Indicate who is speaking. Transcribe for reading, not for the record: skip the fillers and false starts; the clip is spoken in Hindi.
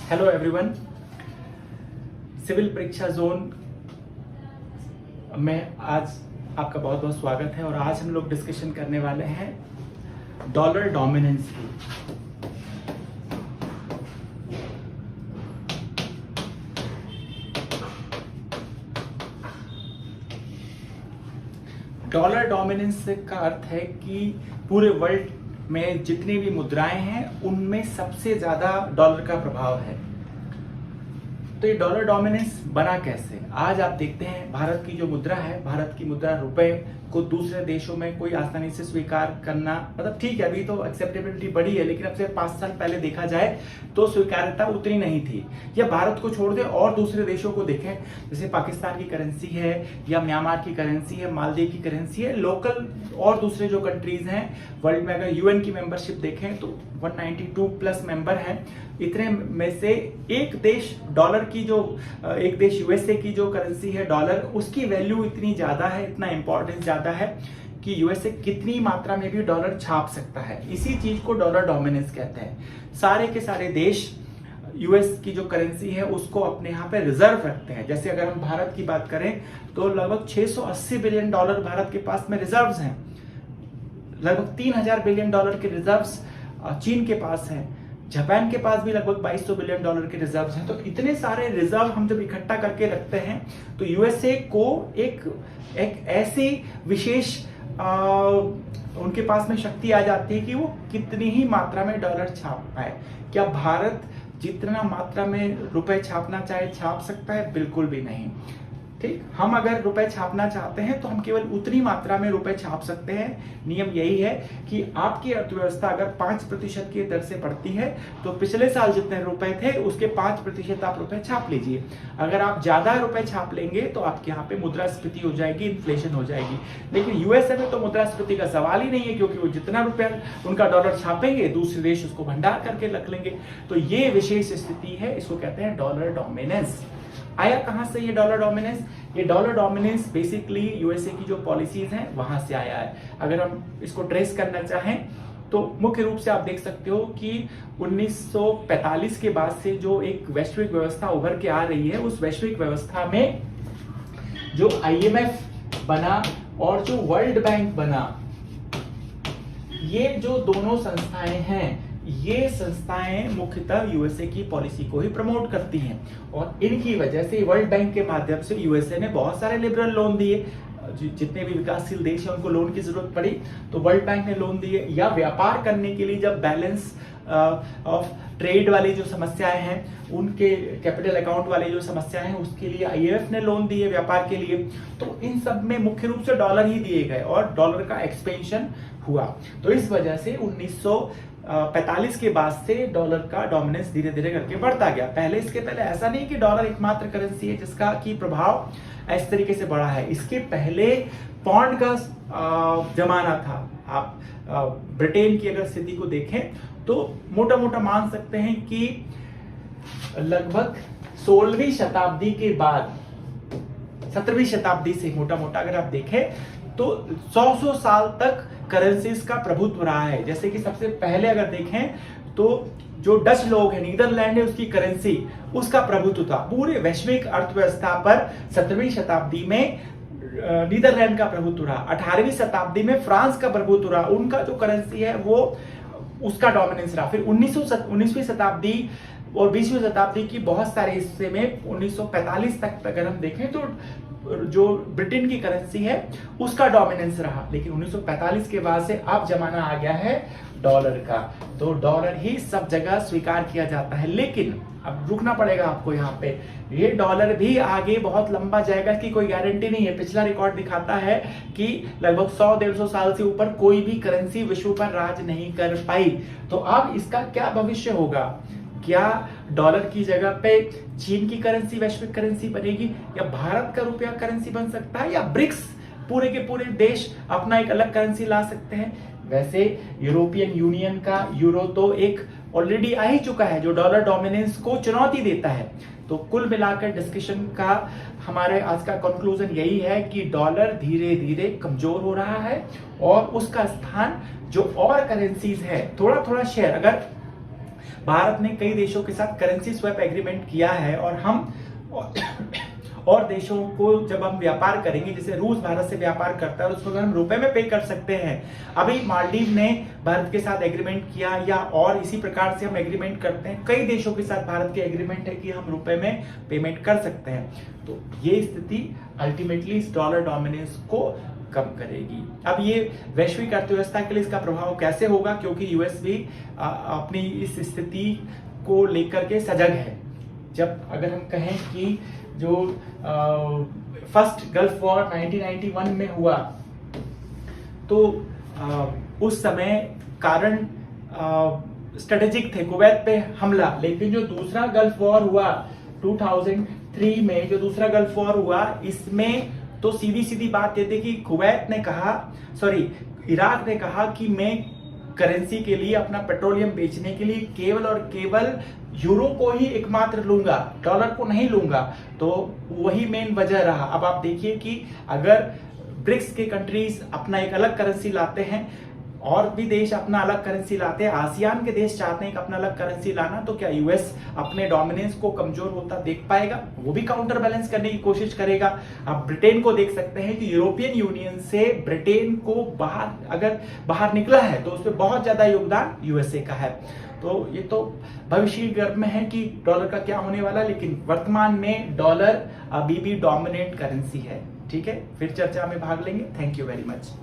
Speaker 1: हेलो एवरीवन, सिविल परीक्षा जोन में आज आपका बहुत बहुत स्वागत है। और आज हम लोग डिस्कशन करने वाले हैं डॉलर डोमिनेंस की। डॉलर डोमिनेंस का अर्थ है कि पूरे वर्ल्ड में जितनी भी मुद्राएं हैं उनमें सबसे ज्यादा डॉलर का प्रभाव है। तो ये डॉलर डोमिनेंस बना कैसे? आज आप देखते हैं भारत की जो मुद्रा है, भारत की मुद्रा रुपए को दूसरे देशों में कोई आसानी से स्वीकार करना, मतलब ठीक है अभी तो एक्सेप्टेबिलिटी बढ़ी है, लेकिन अब से 5 साल पहले देखा जाए तो स्वीकार्यता उतनी नहीं थी। या भारत को छोड़ दे और दूसरे देशों को देखें, जैसे पाकिस्तान की करेंसी है या म्यांमार की करेंसी है, मालदीव की करेंसी है, लोकल और दूसरे जो कंट्रीज हैं वर्ल्ड में, अगर यूएन की मेंबरशिप देखें तो 192 प्लस मेंबर हैं। इतने में से एक देश डॉलर की जो एक देश यूएसए की जो करेंसी है डॉलर, उसकी वैल्यू इतनी ज्यादा है, इतना इंपॉर्टेंस ज्यादा है कि यूएसए कितनी मात्रा में भी डॉलर छाप सकता है। इसी चीज को डॉलर डोमिनेंस कहते हैं। सारे के सारे देश यूएस की जो करेंसी है उसको अपने यहाँ पे रिजर्व रखते हैं। जैसे अगर हम भारत की बात करें तो लगभग 680 बिलियन डॉलर भारत के पास में रिजर्व्स हैं। लगभग 3000 बिलियन डॉलर के रिजर्व्स चीन के पास हैं। जापान के पास भी लगभग 2200 बिलियन डॉलर के रिजर्व्स हैं। तो इतने सारे रिजर्व हम जब इकट्ठा करके रखते हैं तो यूएसए को एक ऐसी विशेष उनके पास में शक्ति आ जाती है कि वो कितनी ही मात्रा में डॉलर छाप पाए। क्या भारत जितना मात्रा में रुपए छापना चाहे छाप सकता है? बिल्कुल भी नहीं। ठीक, हम अगर रुपए छापना चाहते हैं तो हम केवल उतनी मात्रा में रुपए छाप सकते हैं। नियम यही है कि आपकी अर्थव्यवस्था अगर 5% की दर से बढ़ती है तो पिछले साल जितने रुपए थे उसके 5% आप रुपए छाप लीजिए। अगर आप ज्यादा रुपए छाप लेंगे तो आपके यहाँ पे मुद्रास्फीति हो जाएगी, इन्फ्लेशन हो जाएगी। लेकिन यूएसए में तो मुद्रास्फीति का सवाल ही नहीं है, क्योंकि वो जितना रुपया उनका डॉलर छापेंगे दूसरे देश उसको भंडार करके रख लेंगे। तो ये विशेष स्थिति है, इसको कहते हैं डॉलर डोमिनेंस। आया कहां से ये डॉलर डोमिनेंस? ये डॉलर डोमिनेंस बेसिकली यूएसए की जो पॉलिसीज हैं वहां से आया है। अगर हम इसको ट्रेस करना चाहें तो मुख्य रूप से आप देख सकते हो कि 1945 के बाद से जो एक वैश्विक व्यवस्था उभर के आ रही है, उस वैश्विक व्यवस्था में जो आईएमएफ बना और जो वर्ल्ड बैंक बना, ये जो दोनों संस्थाएं हैं, ये संस्थाएं मुख्यतः यूएसए की पॉलिसी को ही प्रमोट करती हैं। और इनकी वजह से वर्ल्ड बैंक के माध्यम से यूएसए ने बहुत सारे लिबरल लोन दिए। जितने भी विकासशील देश हैं उनको लोन की जरूरत पड़ी तो वर्ल्ड बैंक ने लोन दिए। या व्यापार करने के लिए जब बैलेंस ऑफ ट्रेड वाली जो समस्याएं हैं, उनके कैपिटल अकाउंट वाली जो समस्याएं हैं, उसके लिए आईएमएफ ने लोन दिए व्यापार के लिए। तो इन सब में मुख्य रूप से डॉलर ही दिए गए और डॉलर का एक्सपेंशन हुआ। तो इस वजह से 1945 के बाद से डॉलर का डोमिनेंस धीरे धीरे करके बढ़ता गया। इसके पहले ऐसा नहीं कि डॉलर एकमात्र करेंसी है जिसका की प्रभाव इस तरीके से बढ़ा है। इसके पहले पौंड का जमाना था। आप ब्रिटेन की अगर स्थिति को देखें तो मोटा मोटा मान सकते हैं कि लगभग 16वीं शताब्दी के बाद 17वीं शताब्दी से मोटा मोटा अगर आप देखें तो 100 साल तक करेंसीज का प्रभुत्व रहा है। जैसे कि सबसे पहले अगर देखें तो जो डच लोग हैं, नीदरलैंड है, उसकी करेंसी, उसका प्रभुत्व था पूरे वैश्विक अर्थव्यवस्था पर। 17वीं शताब्दी में नीदरलैंड का प्रभुत्व रहा। 18वीं शताब्दी में फ्रांस का प्रभुत्व रहा, उनका जो करेंसी है वो उसका डोमिनेंस रहा। फिर 19वीं शताब्दी और 20वीं शताब्दी की बहुत सारे हिस्से में 1945 तक अगर हम देखें तो जो ब्रिटेन की करेंसी है उसका डोमिनेंस रहा। लेकिन 1945 के बाद से अब जमाना आ गया है डॉलर का, तो डॉलर ही सब जगह स्वीकार किया जाता है। लेकिन अब रुकना पड़ेगा आपको यहाँ पे, ये डॉलर भी आगे बहुत लंबा जाएगा, इसकी कोई गारंटी नहीं है। पिछला रिकॉर्ड दिखाता है कि लगभग 100-150 साल से ऊपर कोई भी करेंसी विश्व पर राज नहीं कर पाई। तो अब इसका क्या भविष्य होगा? क्या डॉलर की जगह पे चीन की करेंसी वैश्विक करेंसी बनेगी, या भारत का रुपया करेंसी बन सकता है, या ब्रिक्स पूरे के पूरे देश अपना एक अलग करेंसी ला सकते हैं? वैसे यूरोपियन यूनियन का यूरो तो एक ऑलरेडी आ ही चुका है जो डॉलर डोमिनेंस को चुनौती देता है। तो कुल मिलाकर डिस्कशन का हमारे आज का कंक्लूजन यही है कि डॉलर धीरे धीरे कमजोर हो रहा है और उसका स्थान जो और करेंसीज है, थोड़ा थोड़ा शेयर, अगर भारत ने कई देशों के साथ करेंसी स्वैप एग्रीमेंट किया है और हम और देशों को जब हम व्यापार करेंगे, जैसे रूस भारत से व्यापार करता है, उसको हम रुपए में पे कर सकते हैं। अभी मालदीव ने भारत के साथ एग्रीमेंट किया, या और इसी प्रकार से हम एग्रीमेंट करते हैं। कई देशों के साथ भारत के एग्रीमेंट है कि हम रुपए में पेमेंट कर सकते हैं। तो ये स्थिति अल्टीमेटली इस डॉलर डोमिनेंस को कम करेगी। अब ये वैश्विक अर्थव्यवस्था के लिए इसका प्रभाव कैसे होगा, क्योंकि यूएस भी अपनी इस स्थिति को लेकर के सजग है। जब अगर हम कहें कि जो फर्स्ट गल्फ वॉर 1991 में हुआ, तो उस समय कारण स्ट्रेटेजिक थे, कुवैत पे हमला। लेकिन जो दूसरा गल्फ वॉर हुआ 2003 में, जो दूसरा गल्फ वॉर हुआ, इसमें तो सीधी सीधी बात ये थी कि इराक ने कहा कि मैं करेंसी के लिए, अपना पेट्रोलियम बेचने के लिए केवल और केवल यूरो को ही एकमात्र लूंगा, डॉलर को नहीं लूंगा। तो वही मेन वजह रहा। अब आप देखिए कि अगर ब्रिक्स के कंट्रीज अपना एक अलग करेंसी लाते हैं, और भी देश अपना अलग करेंसी लाते हैं, आसियान के देश चाहते हैं कि अपना अलग करेंसी लाना, तो क्या यूएस अपने डोमिनेंस को कमजोर होता देख पाएगा? वो भी काउंटर बैलेंस करने की कोशिश करेगा। आप ब्रिटेन को देख सकते हैं कि यूरोपियन यूनियन से ब्रिटेन को बाहर निकला है, तो उसमें बहुत ज्यादा योगदान यूएसए का है। तो ये तो भविष्य गर्भ में है कि डॉलर का क्या होने वाला है, लेकिन वर्तमान में डॉलर अभी भी डोमिनेंट करेंसी है। ठीक है, फिर चर्चा में भाग लेंगे। Thank you very much.